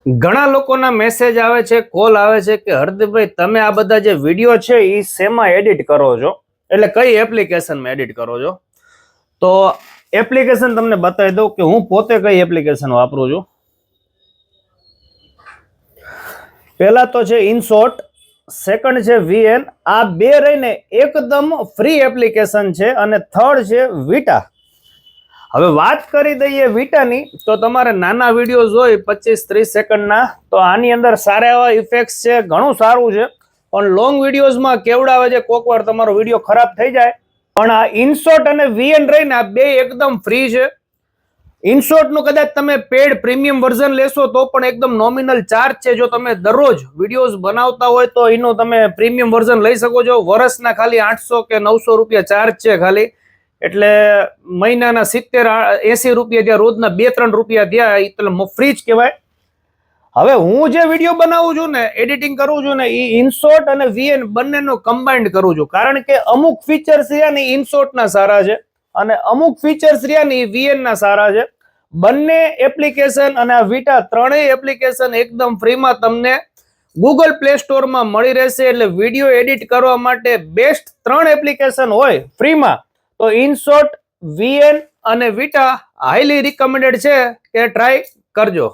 ઘણા લોકોના મેસેજ આવે છે, કોલ આવે છે કે હરદીપભાઈ તમે આ બધા જે વિડીયો છે એ શેમાં એડિટ કરો છો, એટલે કઈ એપ્લિકેશનમાં એડિટ કરો છો? તો એપ્લિકેશન તમને બતાવી દઉં કે હું પોતે કઈ એપ્લિકેશન વાપરું છું. પહેલા તો છે ઇનશોર્ટ, સેકન્ડ છે VN. આ બે રહીને એકદમ ફ્રી એપ્લિકેશન છે અને થર્ડ છે વિટા. હવે વાત કરી દઈએ વિટાની, તો તમારે નાના વિડીયોઝ હોય 25-30 સેકન્ડના, તો આની અંદર સારા એવા ઇફેક્ટ્સ છે, ઘણું સારું છે. પણ લોંગ વિડીયોઝમાં કેવડાવે છે, કોક વાર તમારો વિડીયો ખરાબ થઈ જાય. પણ આ ઇનશોર્ટ અને VN રહીને આ બે એકદમ ફ્રી છે. ઇનશોર્ટનું કદાચ તમે પેડ પ્રીમિયમ વર્ઝન લેશો તો પણ એકદમ નોમિનલ ચાર્જ છે. જો તમે દરરોજ વિડીયોઝ બનાવતા હોય તો એનું તમે પ્રીમિયમ વર્ઝન લઈ શકો છો. વર્ષના ખાલી 800 કે 900 રૂપિયા ચાર્જ છે ખાલી. એટલે મહિનાના 70-80 રૂપિયા ત્યાં રોજના 2-3 રૂપિયા ત્યાં, એટલે ફ્રી જ કહેવાય. હવે હું જે વિડીયો બનાવું છું ને, એડિટિંગ કરું છું ને, એ ઇનશોર્ટ અને VN બંનેનો કમ્બાઇન્ડ કરું છું. કારણ કે અમુક ફીચર્સ રહ્યા ને ઇનશોર્ટના સારા છે અને અમુક ફીચર્સ રહ્યા ને એ VN ના સારા છે. બંને એપ્લિકેશન અને આ વિટા ત્રણેય એપ્લિકેશન એકદમ ફ્રીમાં તમને ગૂગલ પ્લે સ્ટોરમાં મળી રહેશે. એટલે વિડીયો એડિટ કરવા માટે બેસ્ટ 3 એપ્લિકેશન હોય ફ્રીમાં, તો ઇનશોર્ટ, VN અને વિટા હાઈલી રિકમેન્ડેડ છે કે ટ્રાય કરજો.